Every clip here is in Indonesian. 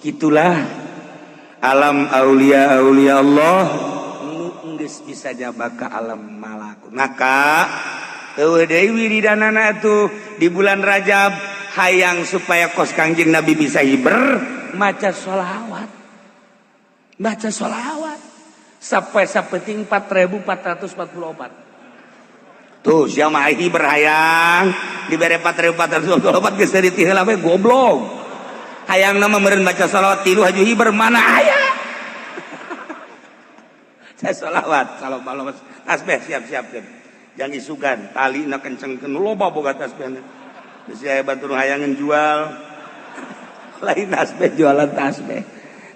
Itulah alam aulia Allah geus bisa jaba ka alam malakut. Maka teu deui wiridanana tuh di bulan Rajab hayang supaya kos Kangjeng Nabi bisa hiber maca sholawat. Baca sholawat sampai sapeting 4444. Tuh siapa hiber hayang dibere 4444 geus dari ti heula we goblok. Hayang nama meureun baca sholawat tilu haju hiber mana aya. Saya sholawat tasbih siap-siap jangan isugan talina kencengkeun loba boga tasbihna geus aya batur hayangan jual lain tasbih jualan tasbih.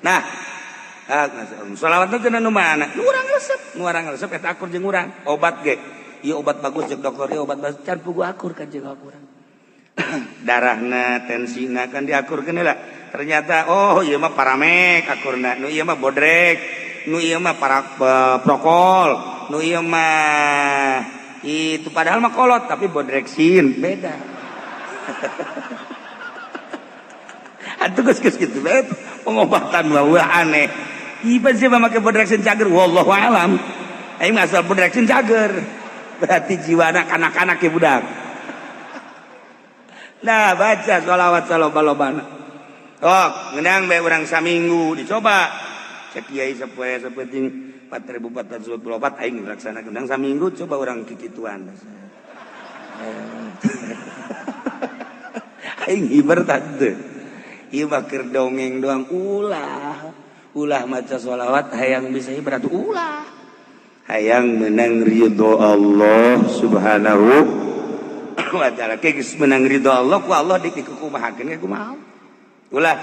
Nah sholawat teh cenah nu mana nu urang resep eta akur jeung urang obat ge ieu obat bagus jeung dokter ieu obat bagus can pugu akur kan jeung urang. Darahna tensina kan diakurkeun heula ternyata oh ieu mah paramek akurna nu ieu mah bodrek nu ieu mah prokol nu ieu mah itu padahal mah kolot tapi bodreksin beda. Atuh geus kitu bae pengobatan mah aneh. Ieu sih make bodreksin cager wallahu alam. Aing asal bodreksin cager. Berarti jiwana kanak-kanak ke budak. Nah baca sholawat saloba-lobana. Oh ngeunang bae urang saminggu dicoba. Cek kiai sapoe sapeting 4444 aing laksanakeun ngeunang saminggu coba urang kikituan. Aing hiber tante. Ieu mah keur dongeng doang ulah maca sholawat hayang bisa hiber atuh ulah. Hayang menang ridho Allah Subhanahu wa ta'ala geus menang ridho Allah ku Allah dikumahakeun ge kumaha. Ulah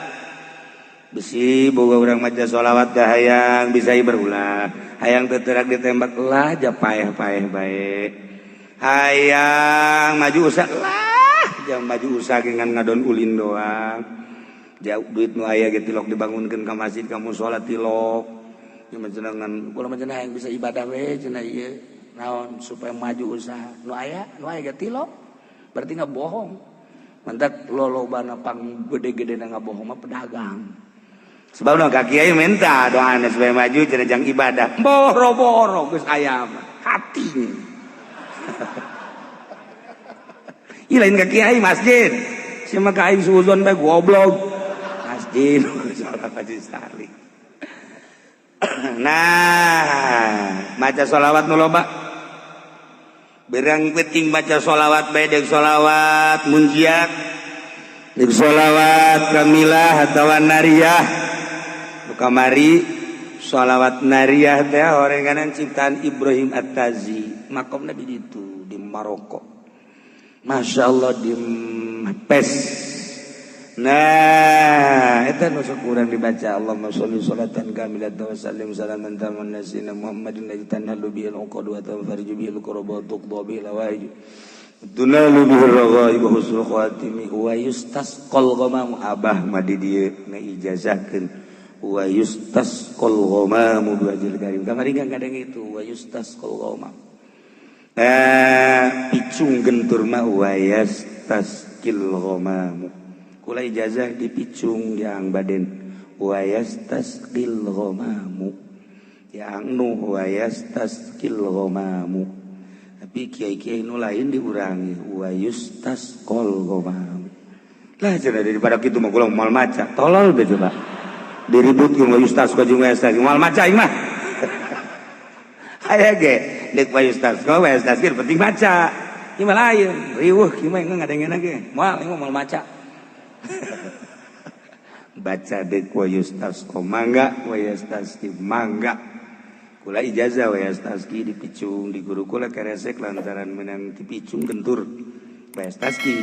besi boga urang maca sholawat dah hayang bisa hiber ulah. Hayang teu teurak ditembak ulah ja paeh-paeh bae. Hayang maju usah lah jam maju usah ngan ngadon ulin doang. Jauh duit nu aya ge tilok dibangunkeun ka masjid ka mushola tilok. Ieu mah cenah ngan ulah mah cenah hayang bisa ibadah we cenah ieu naon supaya maju usaha. Nu aya ge tilok. Berarti nggak bohong. Mantak lolobana pang gede-gede nggak bohong mah pedagang. Sebab nu ka kiai minta doana supaya maju cenah jang ibadah. Boro-boro geus aya mah hati. Ih lain ka kiai masjid. Sia mah ka aing suuzon bae goblok. Masjid salat masjid sekali. Nah, maca sholawat nu loba. Berang penting baca sholawat bae deuk sholawat munjiat deuk sholawat kamilah atawa nariyah kamari sholawat nariyah teh horenganan ciptaan Ibrahim At-Tazi makomna di ditu di Maroko Masya Allah di Pes. Nah eta nu sok urang dibaca Allahumma sholli sholatan kamilatan wa sallim salaman taman nasina Muhammadin la tanhalu bihil uqad wa tanfariju bihil qurbat tuqda bihil hawaij tunalu bihil raghaib wa husnul khatimi wa yustasqal ghamam abah madi dieu ngaijazahkeun wa yustasqal ghamam biwajhil karim kamari kadang itu wa yustasqal ghamam picung gentur mah wa yastasqil ghamam kula ijazah dipicung yang baden wayastasqil ghamamu yang nu wayastasqil ghamamu tapi kiai-kiai nu lain diurangi wayustasqal ghamamu lah cenah daripada kitu mah kula moal maca tolol teh coba diributkeun wayustasqal jeung wayastasqil moal maca ieu mah aya ge deuk wayustasqal wayastasqil penting maca ieu mah lain riweuh kieu mah ngadengeuna ge moal maca baca dek wa yustasqo mangga wa yastasqi mangga kula ijazah wa yastasqi dipicung di guru kula keresek lantaran menang dipicung gentur wa yastasqi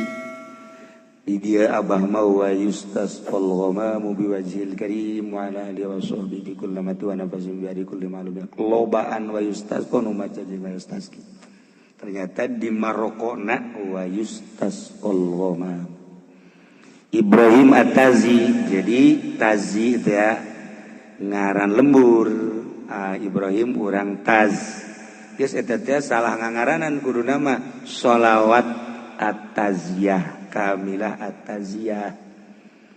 di dia abah mau wa yustasqal ghamamu biwajhil karim wa ala alihi wa sahbihi bi kulli mati wa nafasin bi ari kulli ma'lum lobaan wa yustasqo nu maca jeung wa yastasqi ternyata di Marokona wa yustasqal ghamamu Ibrahim At-Tazi. Jadi Tazi itu ya ngaran lembur. Ibrahim urang Taz. Geus eta teh salah ngangaranan kudu nama sholawat At-Taziyah, Kamilah At-Taziyah.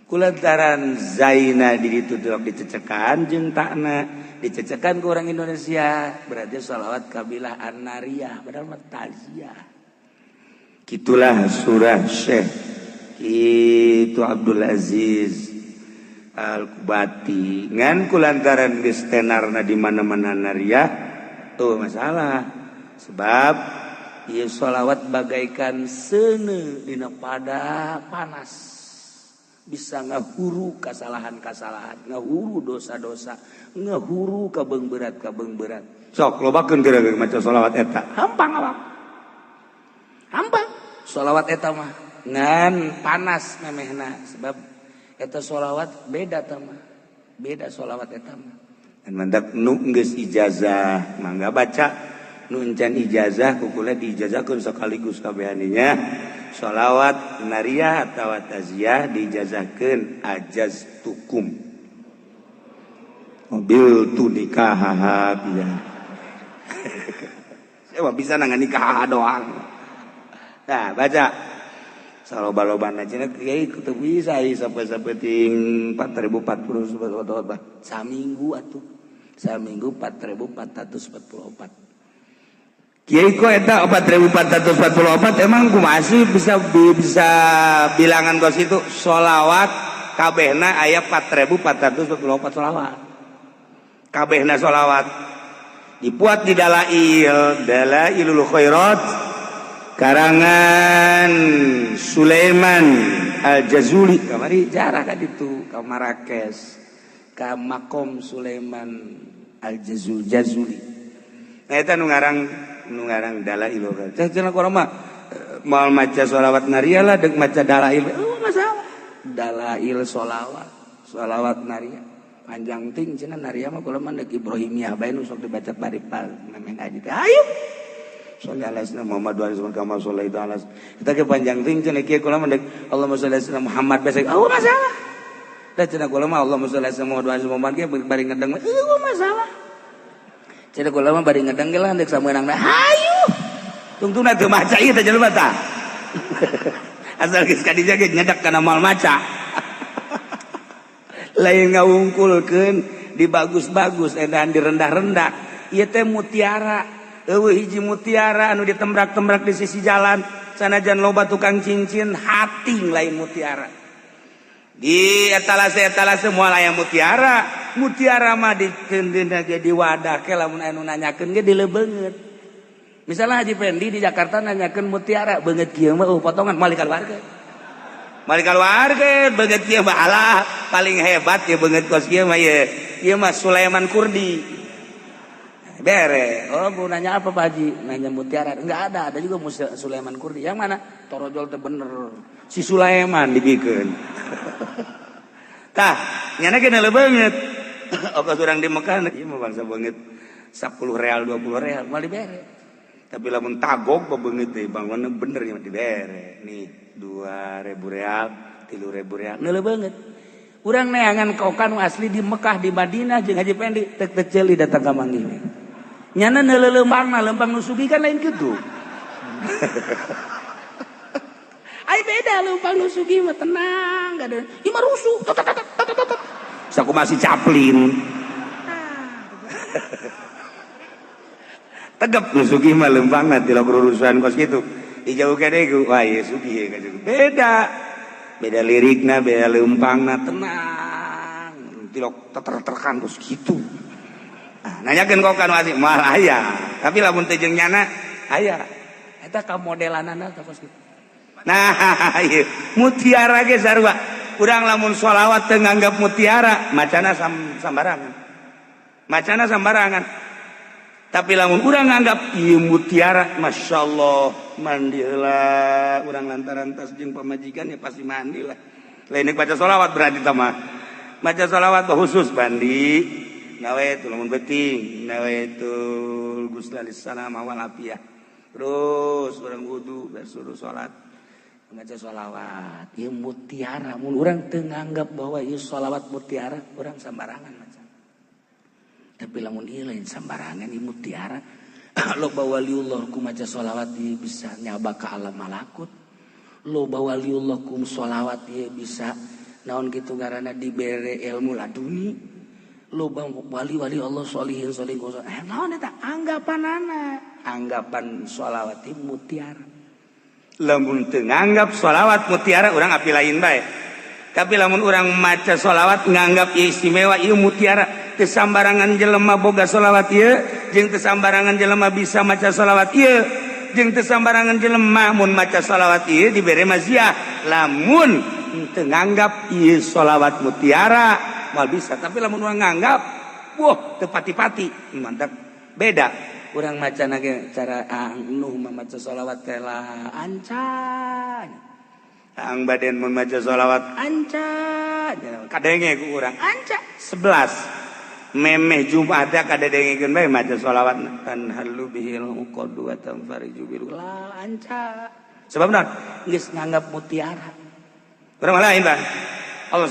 kulantaran zaina di ditu dicecekan jeung takna dicecekan ke orang Indonesia berarti sholawat kabilah an-nariyah padahal mah taziah. Kitulah surah Syekh itu Abdul Aziz Al-Kubati ngan kulantaran geus tenarna di mana-mana nariyah tuh masalah sebab ieu sholawat bagaikan seuneu dina pada panas bisa ngahuru kasalahan-kasalahan ngahuru dosa-dosa ngahuru kabeung berat sok lobakeun teu maca sholawat eta hampang awak hampang sholawat eta mah ngan panas memehna sebab eta sholawat beda tama beda sholawat eta mah dan mandak nu geus ijazah mangga baca nu encan ijazah kukula diijazahkeun sakaligus kabehaninya sholawat nariyah atawa taziah diijazahkeun ajaztukum mobil tu nikah ya saya bisa nangan nikah doang nah baca saloba-lobana cenah kiai kudu bisa sampai ting 4040 saminggu atuh saminggu 4444 kiai ko eta 4444 emang kumaha sih bisa bilangan kos itu sholawat kabehna aya 4444 sholawat kabehna sholawat dipuat di Dalailul Khairat karangan Sulaiman Al-Jazuli kamari jarah ka ditu ka Marrakesh ka makom Sulaiman Al-Jazuli eta nu ngarang Dalailul Khairat cenah urang mah moal maca sholawat nariyah lah deuk maca dalail masalah dalail sholawat nariyah panjang ting cenah nariyah mah kula mah deuk Ibrahimiyah bae nu sok dibaca paripal memang aja teh ayo sallallahu alaihi wasallam Muhammad wa sallam kama sallallahu alaihi wasallam kita ke panjang ting cenah kieu kula mah deuk Allahumma shalli ala Muhammad bae masalah da cenah kula mah Allahumma shalli ala Muhammad wa sallam ge bari ngedeng masalah cenah kula mah bari ngedeng ge lah deuk sameunang hayu tungtuna teu maca ieu teh jelema tah asal geus kadija ge nyedak kana moal maca lain ngaungkulkeun di bagus-bagus edan di rendah-rendah ieu teh mutiara eueuh hiji mutiara anu ditembrak-tembrak di sisi jalan sanajan loba tukang cincin hating lain mutiara di etalase moal aya mutiara mah dikeundeuna ge di wadah ke lamun anu nanyakeun ge dileubeungeut misalnya Haji Pendi di Jakarta nanyakeun mutiara beungeut kieu mah potongan mali kaluarga beungeut kieu mah alah paling hebat ya beungeut kos kieu mah ieu mah Sulaiman Kurdi bere. Oh, mau nanya apa Pak Haji? Nanya mutiara. Enggak ada juga Sulaiman Kurdi. Yang mana? Torojol teh bener. Si Sulaiman dibikeun. Tah, nyana kena lebeungeut. Oka surang di Mekah ieu mah bangsa beungeut 10 real 20 real mah dibere. Tapi lamun tagog beungeut teh bangunna bener ya dibere. Nih 2.000 real, 3.000 real. Neuleuh beungeut. Urang neangan kokan asli di Mekah di Madinah jeung Haji Pendi tek ceuli datang ka manggih. Nyana lempang nusugi kan lain gitu. Ai beda lempang nusugi mah tenang, enggak ada. Ieu mah rusuh. Saku masih caplin. Tegep nusugi mah lempang nanti lo urusan kos gitu. Dijauh kene wah ieu sugi ya beda lirikna, beda lempangna tenang. Tilok teter-terkan kos gitu. Nanyakeun kok kan asik mal aya tapi lamun teh jeung nyana aya eta ka modelanana ta kos kitu nah ieu mutiara ge sarua urang lamun sholawat teu nganggap mutiara macana sambarangan tapi lamun urang nganggap ieu mutiara masyaallah mandi heula urang lantaran tas jeung pamajikan ya pasti mandi lah lain baca sholawat berarti mah baca sholawat khusus mandi nawaitu lamun beuting nawaitu guslis salam wal afiyah terus urang wudu bersuruh salat baca sholawat ieu mutiara mun urang teu nganggap bahwa ieu sholawat mutiara urang sambarangan macam tapi lamun ieu lain sambarangan ieu mutiara loba waliullah ku maca sholawat ieu bisa nyaba ka alam malakut loba waliullah ku sholawat ieu bisa naon kitu ngaranna dibere ilmu laduni loba wali-wali Allah sholihin naon eta anggapan sholawat mutiara lamun teu nganggap sholawat mutiara urang api lain bae tapi lamun urang maca sholawat nganggap istimewa ieu mutiara teu sambarangan jelema boga sholawat ieu jeung teu sambarangan jelema bisa maca sholawat ieu jeung teu sambarangan jelema mun maca sholawat ieu dibere maziah lamun teu nganggap ieu sholawat mutiara mal bisa tapi lamun urang nganggap wah teu pati-pati mantap beda urang macana ge cara nuh maca sholawat teh lah ancan ang baden mun maca sholawat ancan kadenge ku urang ancan 11 memeh Jumat kadedengekeun bae maca sholawat tan halu bihil qadu wa tamfariju bil la ancan sebab naon geus nganggap mutiara urang lain bah Allah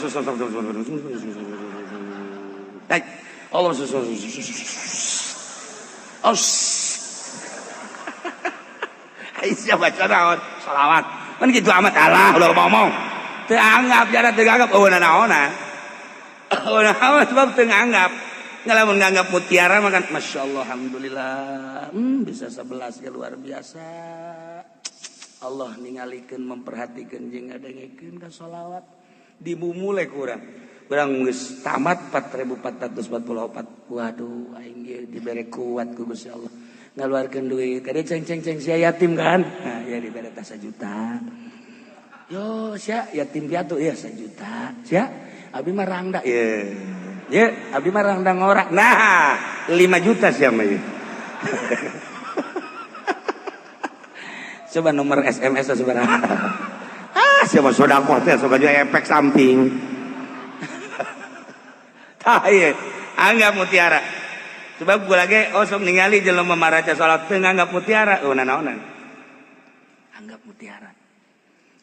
Allah Aisyah baca naon sholawat kan gitu amat Allah udah ngomong teu anggap jara teu anggap naona sebab teu anggap ngalamun nganggap mutiara makan masyaallah alhamdulillah bisa 11 luar biasa Allah ningalikeun memperhatikeun jeung ngadengekeun ka sholawat dimumule ku urang geus tamat 4444 waduh aing ge dibere kuat ku Gusti Allah ngaluarkeun duit kade ceng-ceng sia yatim kan nah ya dibere tah 1 juta yo sia yatim piatu ya 1 juta sia abi mah rangda ye abi mah rangda ngorak nah 5 juta sia mah coba nomor SMS sabaraha sia mah sedekah teh sok aja efek samping tah ieu anggap mutiara sebab gue lagi sok ningali jelema maraca salat teu nganggap mutiara naonan anggap mutiara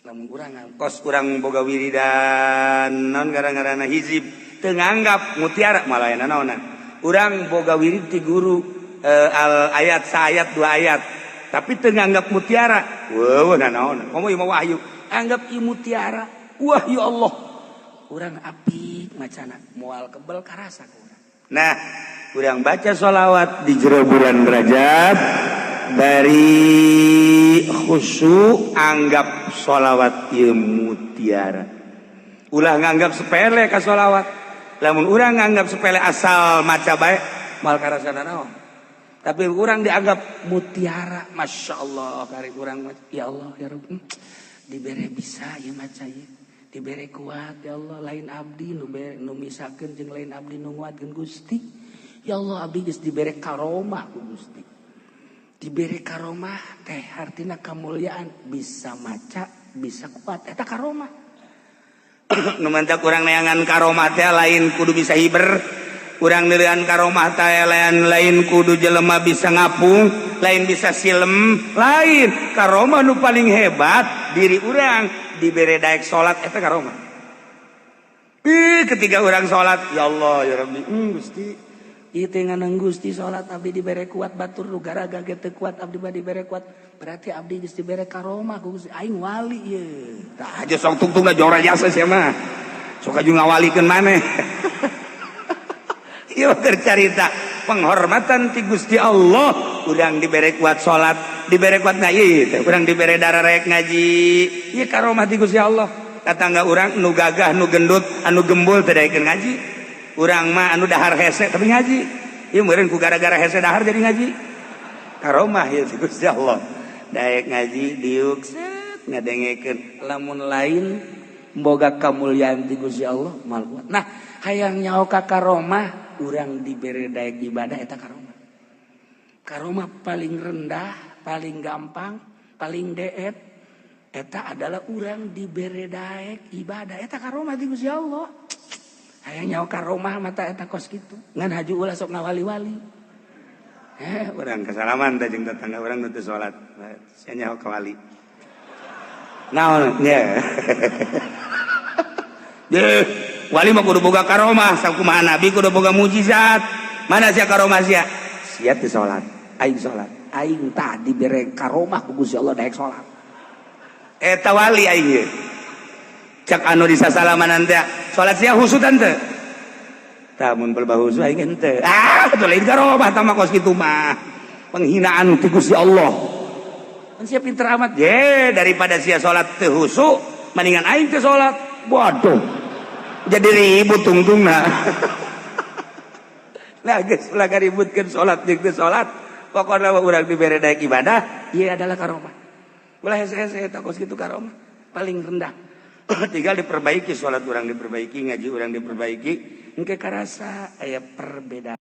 lamun urang kos urang boga wiridan naon gara-garana hizib teu nganggap mutiara malah naonan urang boga wirid ti guru ayat saayat 2 ayat tapi teu nganggap mutiara naonan komo ieu mah wahyu anggap ieu mutiara wah ya Allah urang apik macana moal kebel karasa ku urang nah urang baca sholawat di jero bulan Rajab dari khusyuk anggap sholawat ieu mutiara ulah nganggap sepele ka sholawat lamun urang nganggap sepele asal maca bae mal karasana naon tapi urang dianggap mutiara masyaallah kari urang ya Allah ya Rabb dibere bisa ieu maca ieu dibere kuat ya Allah lain abdi nu misakeun jeung lain abdi nu nguatkeun Gusti ya Allah abdi geus dibere karomah ku Gusti dibere karomah teh artina kamulyaan bisa maca bisa kuat eta karomah nu mantak urang neangan karomah teh lain kudu bisa hiber urang neureun karomah teh lain kudu jelema bisa ngapung lain bisa silem lain karomah nu paling hebat diri urang dibere daek salat eta karomah ketika urang salat ya Allah ya Rabbi Gusti ieu teh nganang Gusti salat abdi dibere kuat batur nu garaga ge teu kuat abdi mah dibere kuat berarti abdi geus dibere karomah ku Gusti aing wali ieu tah aja sok tungtung jora jasa sia mah sok aju ngawalikeun maneh ieu cerita penghormatan ti Gusti Allah urang dibere kuat salat dibere kuat ieu teh urang dibere darah rek ngaji ieu karomah ti Gusti Allah tatangga urang nu gagah nu gendut anu gembul teu daekeun ngaji urang mah anu dahar hese tapi ngaji ieu meureun ku gara-gara hese dahar jadi ngaji karomah ieu ti Gusti Allah daek ngaji diuk set ngadengekeun lamun lain boga kamulyaan ti Gusti Allah mal kuat nah hayang nyaho ka karomah urang dibere daek ibadah eta karomah karomah paling rendah paling gampang paling deet eta adalah urang dibere daek ibadah eta karomah ti Gusti Allah hayang nyaho karomah mata eta kos kitu ngan haju ulah sok ngawali-wali urang kasalaman teh jeung tetangga urang nu teu salat sia nyaho ka wali naon nya wali mah kudu boga karomah sakumaha nabi kudu boga mujizat mana sia karomah sia teu salat aing tah dibere karomah ku Gusti Allah daek salat eta wali aing cak anu disasalaman teh salat sia husu tante tamun pelbah husu aing henteu teu lain karomah tah mah kos kitu mah penghinaan ti Gusti Allah kan sia pinter amat ye daripada sia salat teu husu mendingan aing teh salat waduh jadi ribut tungtungna nah geus ulah gaributkeun salat jeung teu salat pokona urang dibere daek ibadah ieu adalah karomah ulah hese-hese eta kos kitu karomah paling rendah tinggal diperbaiki salat urang diperbaiki ngaji urang diperbaiki engke karasa aya perbedaan